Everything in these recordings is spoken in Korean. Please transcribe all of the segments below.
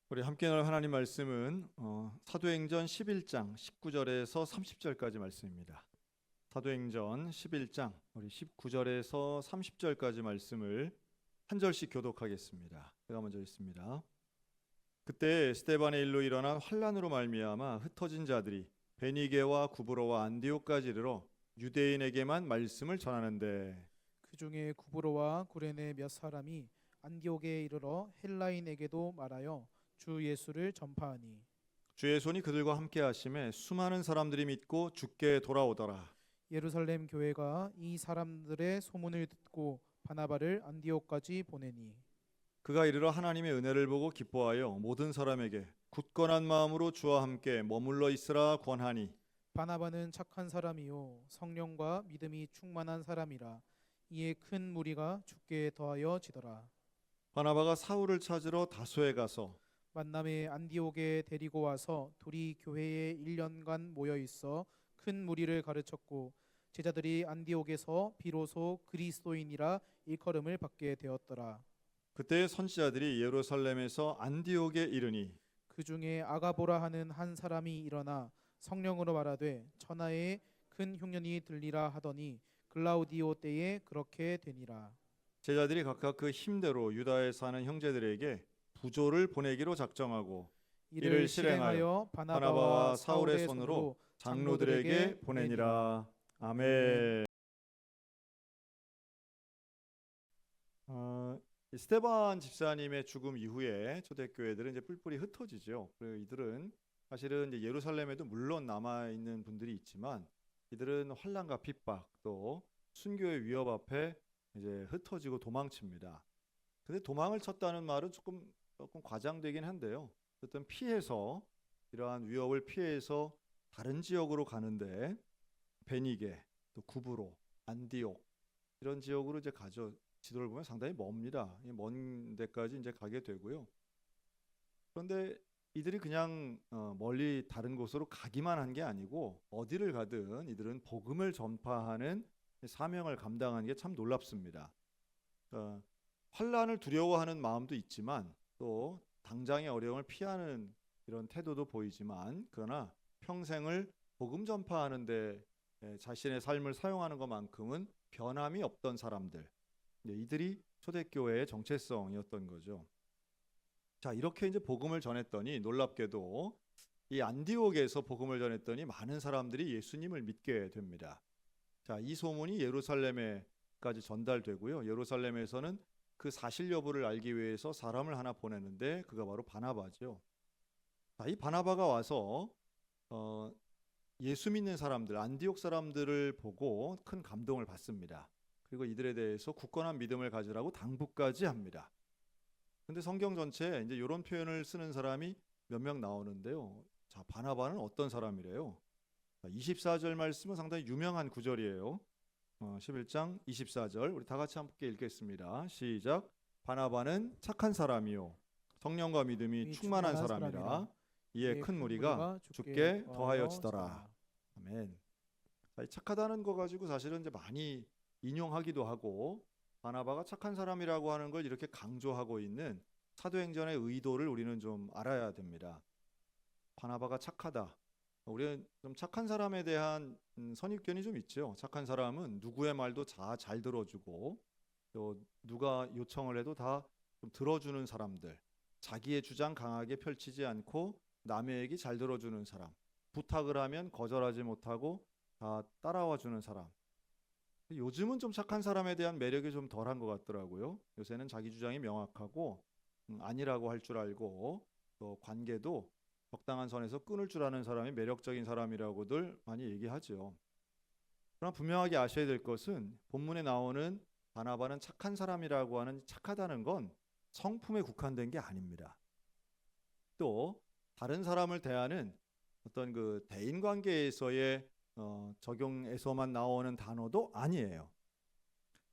우리 함께 나눌 하나님 말씀은 사도행전 11장 19절에서 30절까지 말씀입니다. 사도행전 11장 우리 19절에서 30절까지 말씀을 한 절씩 교독하겠습니다. 제가 먼저 읽습니다. 그때 스데반의 일로 일어난 환란으로 말미암아 흩어진 자들이 베니게와 구브로와 안디옥까지 이르러 유대인에게만 말씀을 전하는데 그 중에 구브로와 구레네 몇 사람이 안디옥에 이르러 헬라인에게도 말하여 주 예수를 전파하니 주의 손이 그들과 함께 하심에 수많은 사람들이 믿고 주께 돌아오더라. 예루살렘 교회가 이 사람들의 소문을 듣고 바나바를 안디옥까지 보내니 그가 이르러 하나님의 은혜를 보고 기뻐하여 모든 사람에게 굳건한 마음으로 주와 함께 머물러 있으라 권하니 바나바는 착한 사람이요 성령과 믿음이 충만한 사람이라 이에 큰 무리가 주께 더하여 지더라. 바나바가 사울을 찾으러 다소에 가서 만남에 안디옥에 데리고 와서 둘이 교회에 1년간 모여 있어 큰 무리를 가르쳤고 제자들이 안디옥에서 비로소 그리스도인이라 일컬음을 받게 되었더라. 그때 선지자들이 예루살렘에서 안디옥에 이르니 그 중에 아가보라 하는 한 사람이 일어나 성령으로 말하되 천하에 큰 흉년이 들리라 하더니 글라우디오 때에 그렇게 되니라. 제자들이 각각 그 힘대로 유다에 사는 형제들에게 부조를 보내기로 작정하고 이를 실행하여 바나바와 사울의 손으로 장로들에게 보내니라. 아멘. 이 스데반 집사님의 죽음 이후에 초대교회들은 이제 뿔뿔이 흩어지죠. 그리고 이들은 사실은 이제 예루살렘에도 물론 남아 있는 분들이 있지만 이들은 환란과 핍박 또 순교의 위협 앞에 이제 흩어지고 도망칩니다. 근데 도망을 쳤다는 말은 조금 과장되긴 한데요. 어쨌든 피해서 이러한 위협을 피해서 다른 지역으로 가는데 베니게 또 구브로 안디옥 이런 지역으로 이제 가죠. 지도를 보면 상당히 멉니다. 먼 데까지 이제 가게 되고요. 그런데 이들이 그냥 멀리 다른 곳으로 가기만 한 게 아니고 어디를 가든 이들은 복음을 전파하는 사명을 감당하는 게 참 놀랍습니다. 환란을 두려워하는 마음도 있지만 또 당장의 어려움을 피하는 이런 태도도 보이지만 그러나 평생을 복음 전파하는 데 자신의 삶을 사용하는 것만큼은 변함이 없던 사람들, 이들이 초대교회의 정체성이었던 거죠. 자, 이렇게 이제 복음을 전했더니 놀랍게도 이 안디옥에서 복음을 전했더니 많은 사람들이 예수님을 믿게 됩니다. 자, 이 소문이 예루살렘에까지 전달되고요. 예루살렘에서는 그 사실 여부를 알기 위해서 사람을 하나 보내는데 그가 바로 바나바죠. 자, 이 바나바가 와서 예수 믿는 사람들, 안디옥 사람들을 보고 큰 감동을 받습니다. 그리고 이들에 대해서 굳건한 믿음을 가지라고 당부까지 합니다. 근데 성경 전체에 이제 이런 표현을 쓰는 사람이 몇 명 나오는데요. 자, 바나바는 어떤 사람이래요? 24절 말씀은 상당히 유명한 구절이에요. 11장 24절 우리 다 같이 함께 읽겠습니다. 시작. 바나바는 착한 사람이요 성령과 믿음이 충만한 사람이라 이에 큰 무리가 주께 더하여지더라. 아멘. 착하다는 거 가지고 사실은 이제 많이 인용하기도 하고 바나바가 착한 사람이라고 하는 걸 이렇게 강조하고 있는 사도행전의 의도를 우리는 좀 알아야 됩니다. 바나바가 착하다. 우리는 좀 착한 사람에 대한 선입견이 좀 있죠. 착한 사람은 누구의 말도 다 잘 들어주고 또 누가 요청을 해도 다 좀 들어주는 사람들, 자기의 주장 강하게 펼치지 않고 남의 얘기 잘 들어주는 사람, 부탁을 하면 거절하지 못하고 다 따라와 주는 사람. 요즘은 좀 착한 사람에 대한 매력이 좀 덜한 것 같더라고요. 요새는 자기 주장이 명확하고 아니라고 할 줄 알고 또 관계도 적당한 선에서 끊을 줄 아는 사람이 매력적인 사람이라고들 많이 얘기하죠. 그러나 분명하게 아셔야 될 것은 본문에 나오는 바나바는 착한 사람이라고 하는 착하다는 건 성품에 국한된 게 아닙니다. 또 다른 사람을 대하는 어떤 그 대인 관계에서의 적용에서만 나오는 단어도 아니에요.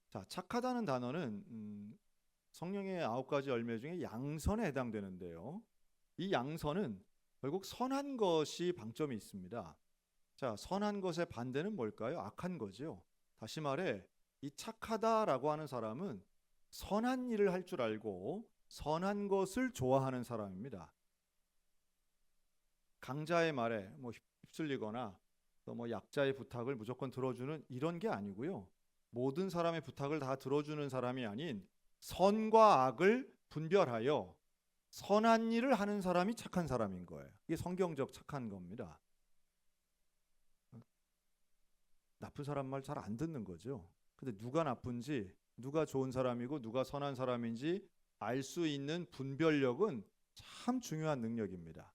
자, 착하다는 단어는 성령의 9가지 열매 중에 양선에 해당되는데요. 이 양선은 결국 선한 것이 방점이 있습니다. 자, 선한 것의 반대는 뭘까요? 악한 거죠. 다시 말해 이 착하다라고 하는 사람은 선한 일을 할 줄 알고 선한 것을 좋아하는 사람입니다. 강자의 말에 뭐 휩쓸리거나 또 뭐 약자의 부탁을 무조건 들어주는 이런 게 아니고요. 모든 사람의 부탁을 다 들어주는 사람이 아닌 선과 악을 분별하여 선한 일을 하는 사람이 착한 사람인 거예요. 이게 성경적 착한 겁니다. 나쁜 사람 말 잘 안 듣는 거죠. 근데 누가 나쁜지, 누가 좋은 사람이고 누가 선한 사람인지 알 수 있는 분별력은 참 중요한 능력입니다.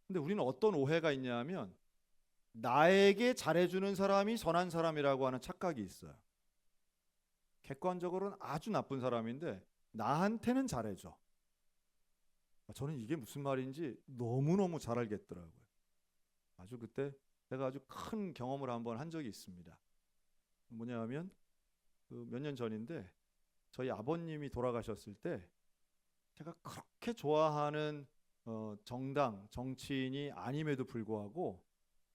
근데 우리는 어떤 오해가 있냐면 나에게 잘해주는 사람이 선한 사람이라고 하는 착각이 있어요. 객관적으로는 아주 나쁜 사람인데 나한테는 잘해줘. 저는 이게 무슨 말인지 너무너무 잘 알겠더라고요. 아주 그때 제가 아주 큰 경험을 한번 한 적이 있습니다. 뭐냐면 몇 년 전인데 저희 아버님이 돌아가셨을 때 제가 그렇게 좋아하는 정당, 정치인이 아님에도 불구하고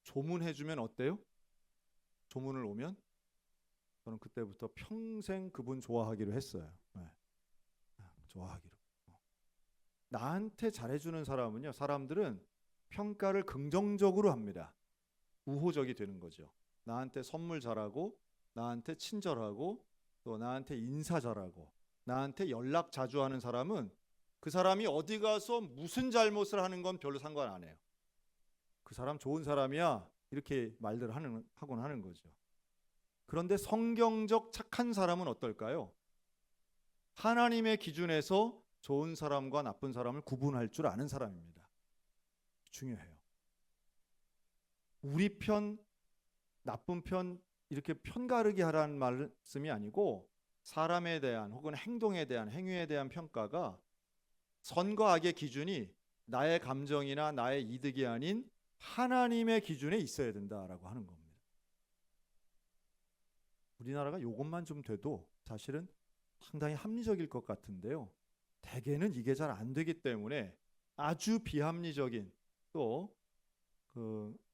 조문해주면 어때요? 조문을 오면 저는 그때부터 평생 그분 좋아하기로 했어요. 네. 좋아하기로. 나한테 잘해주는 사람은요, 사람들은 평가를 긍정적으로 합니다. 우호적이 되는 거죠. 나한테 선물 잘하고, 나한테 친절하고, 또 나한테 인사 잘하고, 나한테 연락 자주 하는 사람은 그 사람이 어디 가서 무슨 잘못을 하는 건 별로 상관 안 해요. 그 사람 좋은 사람이야 이렇게 말들 하곤 하는 거죠. 그런데 성경적 착한 사람은 어떨까요? 하나님의 기준에서 좋은 사람과 나쁜 사람을 구분할 줄 아는 사람입니다. 중요해요. 우리 편, 나쁜 편 이렇게 편가르기 하라는 말씀이 아니고 사람에 대한 혹은 행동에 대한 행위에 대한 평가가 선과 악의 기준이 나의 감정이나 나의 이득이 아닌 하나님의 기준에 있어야 된다라고 하는 겁니다. 우리나라가 이것만 좀 돼도 사실은 상당히 합리적일 것 같은데요. 대개는 이게 잘 안 되기 때문에 아주 비합리적인 또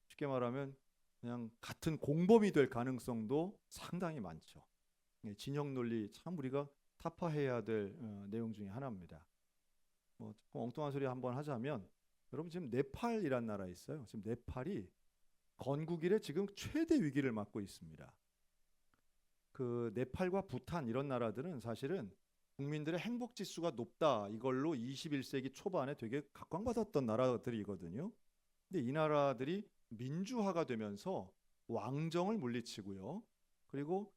쉽게 말하면 그냥 같은 공범이 될 가능성도 상당히 많죠. 진영 논리 참 우리가 타파해야 될 내용 중에 하나입니다. 뭐 엉뚱한 소리 한번 하자면 여러분 지금 네팔이란 나라 있어요. 지금 네팔이 건국 이래 지금 최대 위기를 맞고 있습니다. 그 네팔과 부탄 이런 나라들은 사실은 국민들의 행복 지수가 높다 이걸로 21세기 초반에 되게 각광받았던 나라들이거든요. 근데 이 나라들이 민주화가 되면서 왕정을 물리치고요. 그리고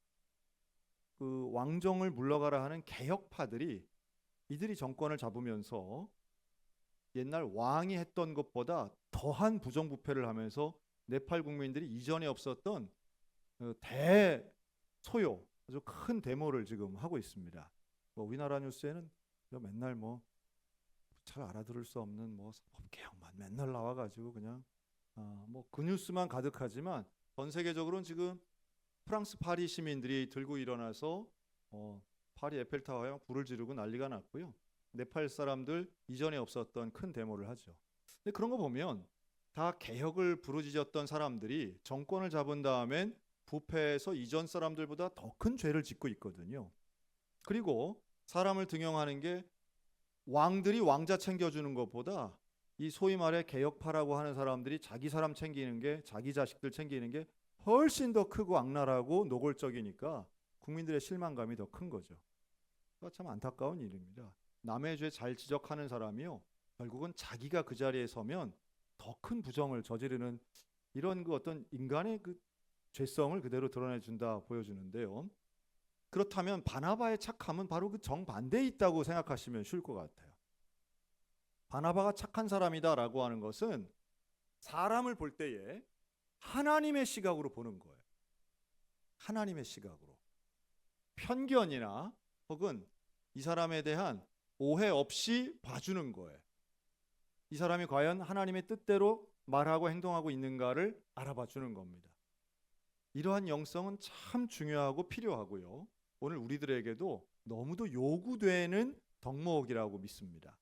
그 왕정을 물러가라 하는 개혁파들이 이들이 정권을 잡으면서 옛날 왕이 했던 것보다 더한 부정부패를 하면서 네팔 국민들이 이전에 없었던 대소요 아주 큰 데모를 지금 하고 있습니다. 우리나라 뉴스에는 맨날 잘 알아들을 수 없는 사법개혁만 맨날 나와가지고 그냥 그 뉴스만 가득하지만 전 세계적으로는 지금 프랑스 파리 시민들이 들고 일어나서 파리 에펠타워에 불을 지르고 난리가 났고요. 네팔 사람들 이전에 없었던 큰 데모를 하죠. 근데 그런 거 보면 다 개혁을 부르짖었던 사람들이 정권을 잡은 다음엔 부패해서 이전 사람들보다 더 큰 죄를 짓고 있거든요. 그리고 사람을 등용하는 게 왕들이 왕자 챙겨주는 것보다 이 소위 말해 개혁파라고 하는 사람들이 자기 사람 챙기는 게 자기 자식들 챙기는 게 훨씬 더 크고 악랄하고 노골적이니까 국민들의 실망감이 더 큰 거죠. 참 안타까운 일입니다. 남의 죄 잘 지적하는 사람이요 결국은 자기가 그 자리에 서면 더 큰 부정을 저지르는 이런 어떤 인간의 죄성을 그대로 드러내준다 보여주는데요. 그렇다면 바나바의 착함은 바로 그 정반대에 있다고 생각하시면 쉬울 것 같아요. 바나바가 착한 사람이다라고 하는 것은 사람을 볼 때에 하나님의 시각으로 보는 거예요. 하나님의 시각으로. 편견이나 혹은 이 사람에 대한 오해 없이 봐주는 거예요. 이 사람이 과연 하나님의 뜻대로 말하고 행동하고 있는가를 알아봐 주는 겁니다. 이러한 영성은 참 중요하고 필요하고요. 오늘 우리들에게도 너무도 요구되는 덕목이라고 믿습니다.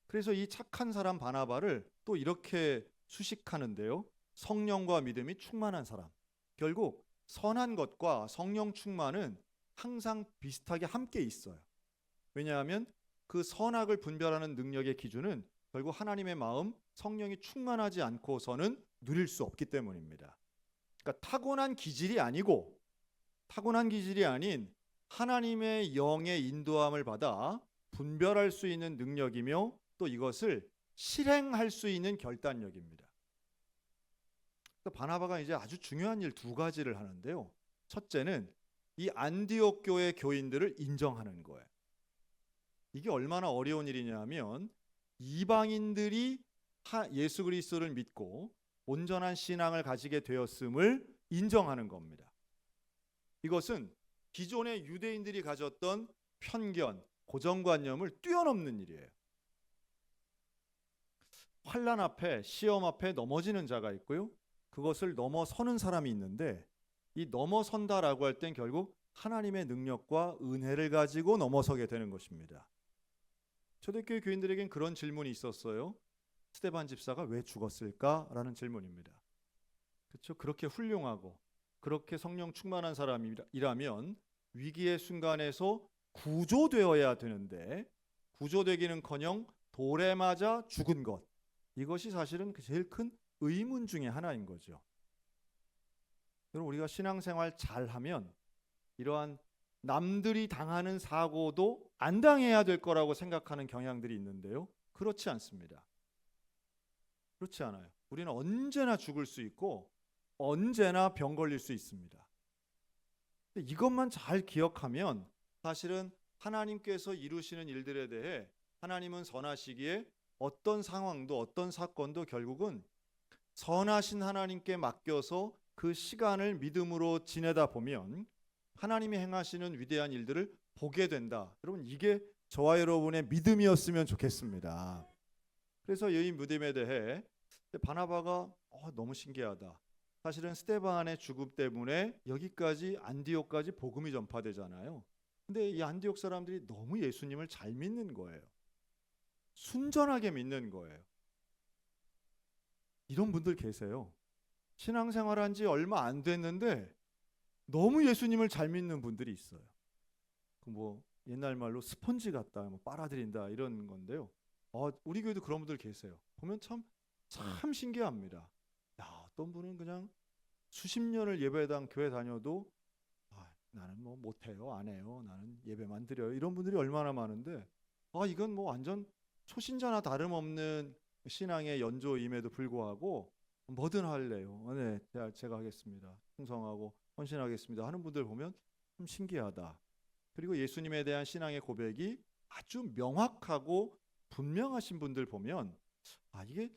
그래서 이 착한 사람 바나바를 또 이렇게 수식하는데요. 성령과 믿음이 충만한 사람. 결국 선한 것과 성령 충만은 항상 비슷하게 함께 있어요. 왜냐하면 그 선악을 분별하는 능력의 기준은 결국 하나님의 마음, 성령이 충만하지 않고서는 누릴 수 없기 때문입니다. 그러니까 타고난 기질이 아닌 하나님의 영의 인도함을 받아 분별할 수 있는 능력이며 또 이것을 실행할 수 있는 결단력입니다. 바나바가 이제 아주 중요한 일 두 가지를 하는데요. 첫째는 이 안디옥 교회 교인들을 인정하는 거예요. 이게 얼마나 어려운 일이냐면 이방인들이 예수 그리스도를 믿고 온전한 신앙을 가지게 되었음을 인정하는 겁니다. 이것은 기존의 유대인들이 가졌던 편견, 고정관념을 뛰어넘는 일이에요. 환난 앞에, 시험 앞에 넘어지는 자가 있고요. 그것을 넘어서는 사람이 있는데 이 넘어선다라고 할 땐 결국 하나님의 능력과 은혜를 가지고 넘어서게 되는 것입니다. 초대교회 교인들에겐 그런 질문이 있었어요. 스데반 집사가 왜 죽었을까라는 질문입니다. 그렇죠? 그렇게 훌륭하고 그렇게 성령 충만한 사람이라면 위기의 순간에서 구조되어야 되는데 구조되기는커녕 돌에 맞아 죽은 것, 이것이 사실은 제일 큰 의문 중에 하나인 거죠. 여러분, 우리가 신앙생활 잘하면 이러한 남들이 당하는 사고도 안 당해야 될 거라고 생각하는 경향들이 있는데요. 그렇지 않습니다. 그렇지 않아요. 우리는 언제나 죽을 수 있고 언제나 병 걸릴 수 있습니다. 이것만 잘 기억하면 사실은 하나님께서 이루시는 일들에 대해 하나님은 선하시기에 어떤 상황도 어떤 사건도 결국은 선하신 하나님께 맡겨서 그 시간을 믿음으로 지내다 보면 하나님이 행하시는 위대한 일들을 보게 된다. 여러분, 이게 저와 여러분의 믿음이었으면 좋겠습니다. 그래서 이 믿음에 대해 바나바가 너무 신기하다. 사실은 스데반의 죽음 때문에 여기까지 안디옥까지 복음이 전파되잖아요. 근데 이 안디옥 사람들이 너무 예수님을 잘 믿는 거예요. 순전하게 믿는 거예요. 이런 분들 계세요. 신앙생활한 지 얼마 안 됐는데 너무 예수님을 잘 믿는 분들이 있어요. 옛날 말로 스펀지 같다, 빨아들인다 이런 건데요. 우리 교회도 그런 분들 계세요. 보면 참 신기합니다. 어떤 분은 그냥 수십 년을 예배당 교회 다녀도 나는 못해요, 안 해요, 나는 예배만 드려요, 이런 분들이 얼마나 많은데 이건 완전 초신자나 다름없는 신앙의 연조임에도 불구하고 뭐든 할래요. 네, 제가 하겠습니다. 충성하고 헌신하겠습니다 하는 분들 보면 참 신기하다. 그리고 예수님에 대한 신앙의 고백이 아주 명확하고 분명하신 분들 보면 이게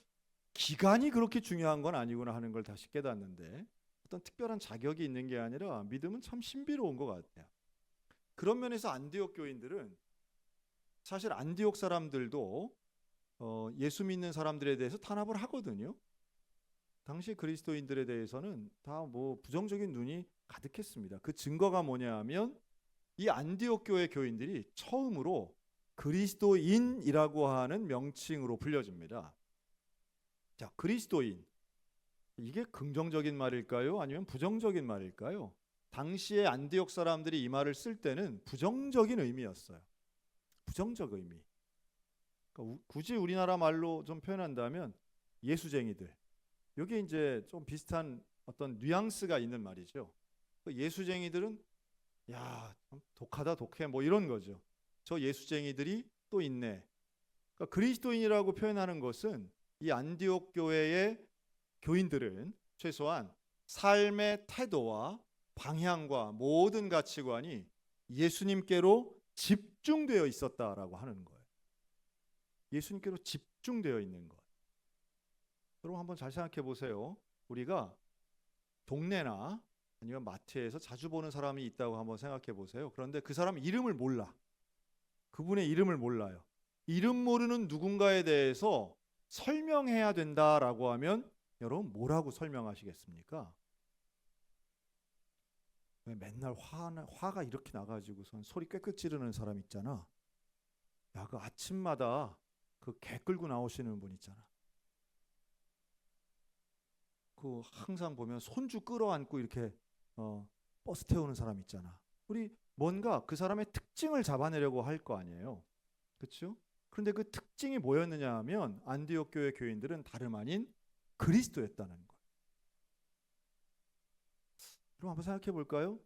기간이 그렇게 중요한 건 아니구나 하는 걸 다시 깨닫는데, 어떤 특별한 자격이 있는 게 아니라 믿음은 참 신비로운 것 같아요. 그런 면에서 안디옥 교인들은 사실 안디옥 사람들도 예수 믿는 사람들에 대해서 탄압을 하거든요. 당시 그리스도인들에 대해서는 다 부정적인 눈이 가득했습니다. 그 증거가 뭐냐 하면 이 안디옥 교회 교인들이 처음으로 그리스도인이라고 하는 명칭으로 불려집니다. 자, 그리스도인, 이게 긍정적인 말일까요? 아니면 부정적인 말일까요? 당시에 안디옥 사람들이 이 말을 쓸 때는 부정적인 의미였어요. 부정적 의미. 그러니까 굳이 우리나라 말로 좀 표현한다면 예수쟁이들. 이게 이제 좀 비슷한 어떤 뉘앙스가 있는 말이죠. 예수쟁이들은 참 독하다, 독해, 이런 거죠. 저 예수쟁이들이 또 있네. 그러니까 그리스도인이라고 표현하는 것은 이 안디옥 교회의 교인들은 최소한 삶의 태도와 방향과 모든 가치관이 예수님께로 집중되어 있었다라고 하는 거예요. 예수님께로 집중되어 있는 것. 여러분 한번 잘 생각해 보세요. 우리가 동네나 아니면 마트에서 자주 보는 사람이 있다고 한번 생각해 보세요. 그런데 그 사람 이름을 몰라. 그분의 이름을 몰라요. 이름 모르는 누군가에 대해서 설명해야 된다라고 하면 여러분 뭐라고 설명하시겠습니까? 왜 맨날 화가 이렇게 나가지고선 소리 꽥꽥 지르는 사람 있잖아. 그 아침마다 그 개 끌고 나오시는 분 있잖아. 그 항상 보면 손주 끌어안고 이렇게 버스 태우는 사람 있잖아. 우리 뭔가 그 사람의 특징을 잡아내려고 할 거 아니에요. 그렇죠? 그런데 그 특징이 뭐였느냐 하면 안디옥 교회 교인들은 다름 아닌 그리스도였다는 거예요. 그럼 한번 생각해 볼까요?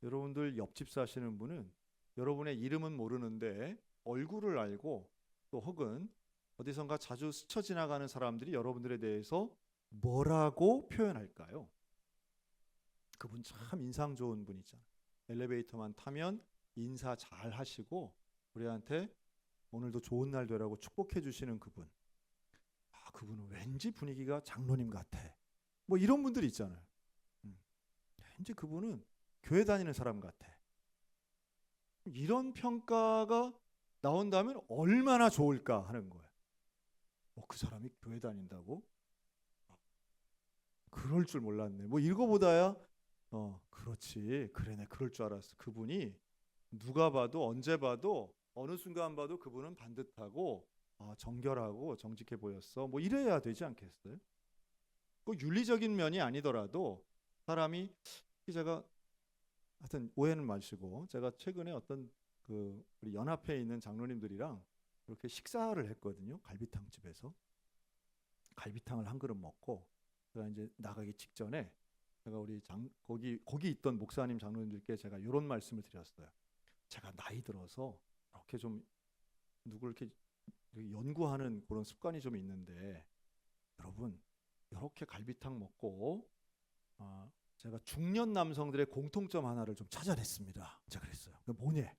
여러분들 옆집 사시는 분은 여러분의 이름은 모르는데 얼굴을 알고, 또 혹은 어디선가 자주 스쳐 지나가는 사람들이 여러분들에 대해서 뭐라고 표현할까요? 그분 참 인상 좋은 분이잖아요. 엘리베이터만 타면 인사 잘 하시고 우리한테 오늘도 좋은 날 되라고 축복해 주시는 그분. 아, 그분은 왠지 분위기가 장로님 같아. 뭐 이런 분들이 있잖아요. 왠지 그분은 교회 다니는 사람 같아. 이런 평가가 나온다면 얼마나 좋을까 하는 거예요. 그 사람이 교회 다닌다고? 그럴 줄 몰랐네. 뭐 이거보다야 그렇지, 그래네, 그럴 줄 알았어. 그분이 누가 봐도 언제 봐도 어느 순간 봐도 그분은 반듯하고 정결하고 정직해 보였어. 뭐 이래야 되지 않겠어요? 그 윤리적인 면이 아니더라도 사람이, 제가 하여튼 오해는 마시고, 제가 최근에 어떤 우리 연합회에 있는 장로님들이랑 이렇게 식사를 했거든요. 갈비탕 집에서 갈비탕을 한 그릇 먹고, 제가 이제 나가기 직전에 제가 우리 거기 있던 목사님 장로님들께 제가 이런 말씀을 드렸어요. 제가 나이 들어서 이렇게 좀 누구를 이렇게 연구하는 그런 습관이 좀 있는데, 여러분 이렇게 갈비탕 먹고 제가 중년 남성들의 공통점 하나를 좀 찾아냈습니다. 제가 그랬어요. 그 뭐냐?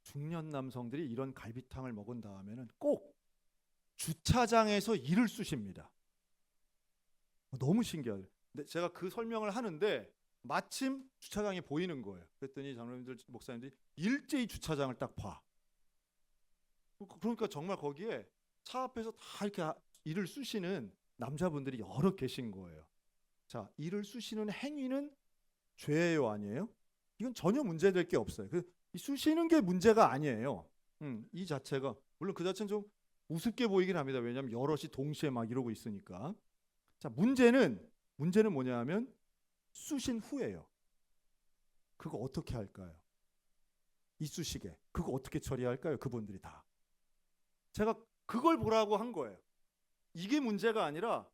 중년 남성들이 이런 갈비탕을 먹은 다음에는 꼭 주차장에서 이를 쑤십니다. 너무 신기하죠. 근데 제가 그 설명을 하는데 마침 주차장이 보이는 거예요. 그랬더니 장로님들, 목사님들이 일제히 주차장을 딱 봐. 그러니까 정말 거기에 차 앞에서 다 이렇게 이를 쑤시는 남자분들이 여러 계신 거예요. 자, 이를 쑤시는 행위는 죄예요, 아니에요? 이건 전혀 문제될 게 없어요. 이 쑤시는 게 문제가 아니에요. 이 자체가, 물론 그 자체는 좀 우습게 보이긴 합니다. 왜냐하면 여럿이 동시에 막 이러고 있으니까. 자, 문제는 뭐냐면 쑤신 후예요. 그거 어떻게 할까요? 이 쑤시게 그거 어떻게 처리할까요? 그분들이 다. 제가 그걸 보라고 한 거예요. 이게 문제가 아니라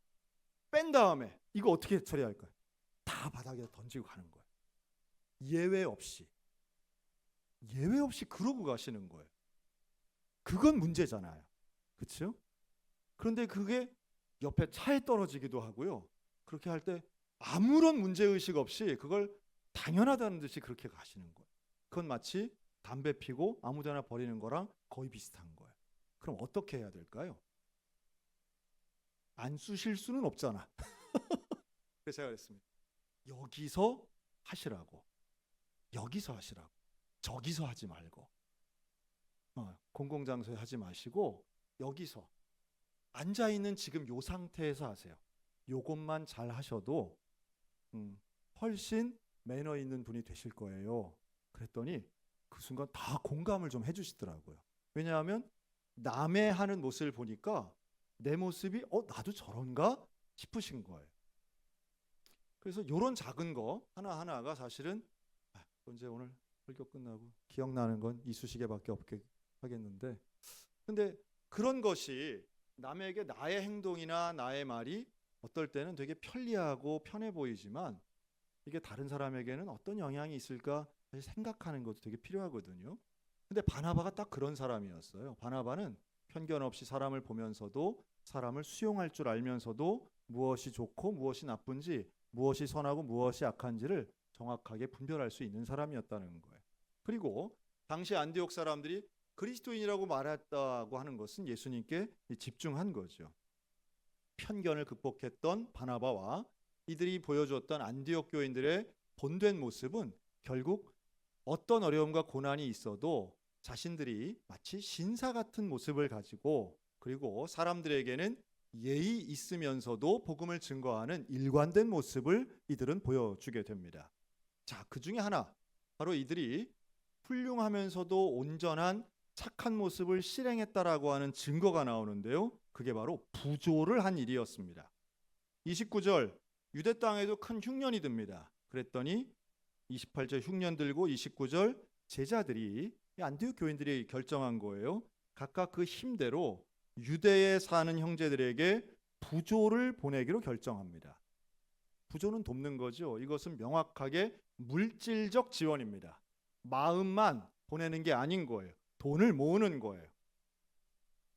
뺀 다음에 이거 어떻게 처리할까요? 다 바닥에 던지고 가는 거예요. 예외 없이 그러고 가시는 거예요. 그건 문제잖아요. 그렇죠? 그런데 그게 옆에 차에 떨어지기도 하고요. 그렇게 할 때 아무런 문제의식 없이 그걸 당연하다는 듯이 그렇게 가시는 거예요. 그건 마치 담배 피고 아무데나 버리는 거랑 거의 비슷한 거예요. 그럼 어떻게 해야 될까요? 안 쑤실 수는 없잖아. 그래서 제가 그랬습니다. 여기서 하시라고. 저기서 하지 말고. 공공장소에 하지 마시고 여기서 앉아있는 지금 요 상태에서 하세요. 요것만 잘 하셔도 훨씬 매너 있는 분이 되실 거예요. 그랬더니 그 순간 다 공감을 좀 해주시더라고요. 왜냐하면 남의 하는 모습을 보니까 내 모습이 나도 저런가 싶으신 거예요. 그래서 이런 작은 거 하나하나가 사실은 언제 오늘 설교 끝나고 기억나는 건 이쑤시개밖에 없게 하겠는데, 근데 그런 것이 남에게 나의 행동이나 나의 말이 어떨 때는 되게 편리하고 편해 보이지만 이게 다른 사람에게는 어떤 영향이 있을까 사실 생각하는 것도 되게 필요하거든요. 근데 바나바가 딱 그런 사람이었어요. 바나바는 편견 없이 사람을 보면서도 사람을 수용할 줄 알면서도 무엇이 좋고 무엇이 나쁜지, 무엇이 선하고 무엇이 악한지를 정확하게 분별할 수 있는 사람이었다는 거예요. 그리고 당시 안디옥 사람들이 그리스도인이라고 말했다고 하는 것은 예수님께 집중한 거죠. 편견을 극복했던 바나바와 이들이 보여주었던 안디옥 교인들의 본된 모습은 결국 어떤 어려움과 고난이 있어도 자신들이 마치 신사 같은 모습을 가지고, 그리고 사람들에게는 예의 있으면서도 복음을 증거하는 일관된 모습을 이들은 보여주게 됩니다. 자, 그 중에 하나, 바로 이들이 훌륭하면서도 온전한 착한 모습을 실행했다라고 하는 증거가 나오는데요. 그게 바로 부조를 한 일이었습니다. 29절, 유대 땅에도 큰 흉년이 듭니다. 그랬더니 28절 흉년 들고 29절 제자들이, 안디옥 교인들이 결정한 거예요. 각각 그 힘대로 유대에 사는 형제들에게 부조를 보내기로 결정합니다. 부조는 돕는 거죠. 이것은 명확하게 물질적 지원입니다. 마음만 보내는 게 아닌 거예요. 돈을 모으는 거예요.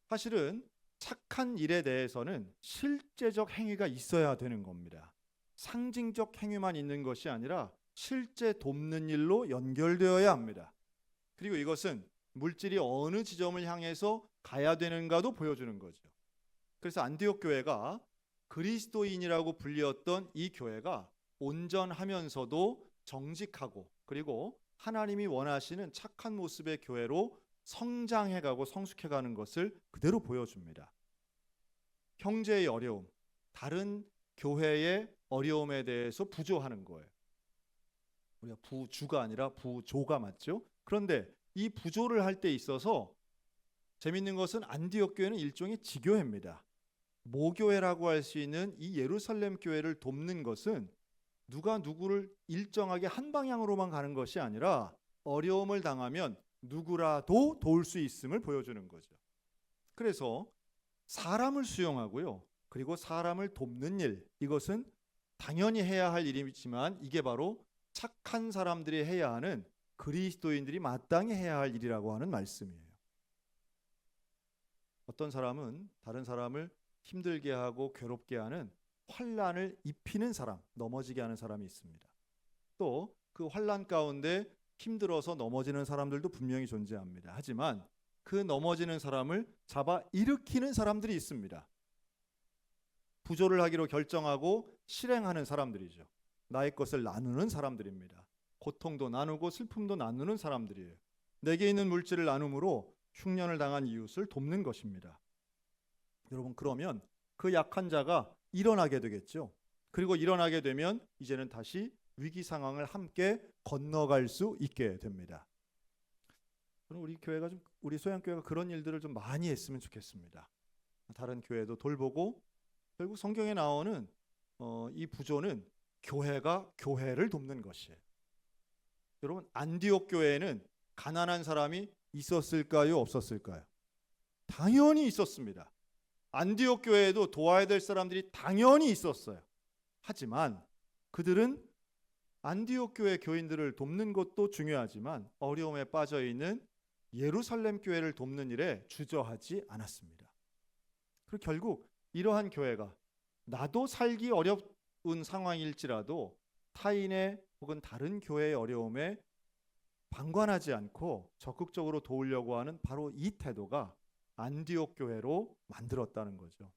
사실은 착한 일에 대해서는 실제적 행위가 있어야 되는 겁니다. 상징적 행위만 있는 것이 아니라 실제 돕는 일로 연결되어야 합니다. 그리고 이것은 물질이 어느 지점을 향해서 가야 되는가도 보여주는 거죠. 그래서 안디옥 교회가 그리스도인이라고 불리었던 이 교회가 온전하면서도 정직하고 그리고 하나님이 원하시는 착한 모습의 교회로 성장해가고 성숙해가는 것을 그대로 보여줍니다. 형제의 어려움, 다른 교회의 어려움에 대해서 부조하는 거예요. 우리가 부주가 아니라 부조가 맞죠? 그런데 이 부조를 할 때 있어서 재밌는 것은 안디옥 교회는 일종의 지교회입니다. 모교회라고 할 수 있는 이 예루살렘 교회를 돕는 것은 누가 누구를 일정하게 한 방향으로만 가는 것이 아니라 어려움을 당하면 누구라도 도울 수 있음을 보여주는 거죠. 그래서 사람을 수용하고요. 그리고 사람을 돕는 일, 이것은 당연히 해야 할 일이지만 이게 바로 착한 사람들이 해야 하는, 그리스도인들이 마땅히 해야 할 일이라고 하는 말씀이에요. 어떤 사람은 다른 사람을 힘들게 하고 괴롭게 하는 환난을 입히는 사람, 넘어지게 하는 사람이 있습니다. 또 그 환난 가운데 힘들어서 넘어지는 사람들도 분명히 존재합니다. 하지만 그 넘어지는 사람을 잡아 일으키는 사람들이 있습니다. 부조를 하기로 결정하고 실행하는 사람들이죠. 나의 것을 나누는 사람들입니다. 고통도 나누고 슬픔도 나누는 사람들이에요. 내게 있는 물질을 나눔으로 흉년을 당한 이웃을 돕는 것입니다. 여러분, 그러면 그 약한 자가 일어나게 되겠죠. 그리고 일어나게 되면 이제는 다시 위기 상황을 함께 건너갈 수 있게 됩니다. 저는 우리 소양교회가 그런 일들을 좀 많이 했으면 좋겠습니다. 다른 교회도 돌보고, 결국 성경에 나오는 이 부조는 교회가 교회를 돕는 것이에요. 여러분, 안디옥 교회에는 가난한 사람이 있었을까요? 없었을까요? 당연히 있었습니다. 안디옥 교회에도 도와야 될 사람들이 당연히 있었어요. 하지만 그들은 안디옥 교회 교인들을 돕는 것도 중요하지만 어려움에 빠져 있는 예루살렘 교회를 돕는 일에 주저하지 않았습니다. 그리고 결국 이러한 교회가 나도 살기 어려운 상황일지라도 타인의 혹은 다른 교회의 어려움에 방관하지 않고 적극적으로 도우려고 하는 바로 이 태도가 안디옥 교회로 만들었다는 거죠.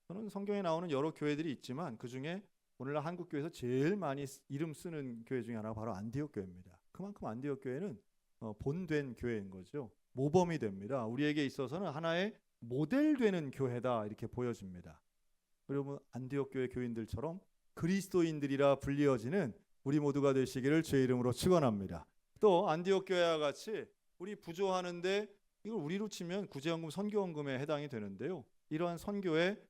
저는 성경에 나오는 여러 교회들이 있지만 그 중에 오늘날 한국 교회에서 제일 많이 이름 쓰는 교회 중에 하나가 바로 안디옥 교회입니다. 그만큼 안디옥 교회는 본된 교회인 거죠. 모범이 됩니다. 우리에게 있어서는 하나의 모델되는 교회다, 이렇게 보여집니다. 여러분, 안디옥 교회 교인들처럼 그리스도인들이라 불리어지는 우리 모두가 되시기를 주의 이름으로 축원합니다. 또 안디옥 교회와 같이 우리 부조하는데, 이걸 우리로 치면 구제연금, 선교원금에 해당이 되는데요. 이러한 선교에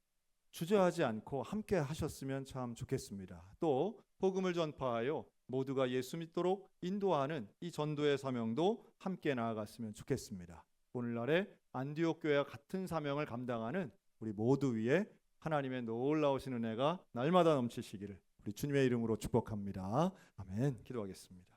주저하지 않고 함께 하셨으면 참 좋겠습니다. 또 복음을 전파하여 모두가 예수 믿도록 인도하는 이 전도의 사명도 함께 나아갔으면 좋겠습니다. 오늘날의 안디옥 교회와 같은 사명을 감당하는 우리 모두 위에 하나님의 놀라우신 은혜가 날마다 넘치시기를 우리 주님의 이름으로 축복합니다. 아멘. 기도하겠습니다.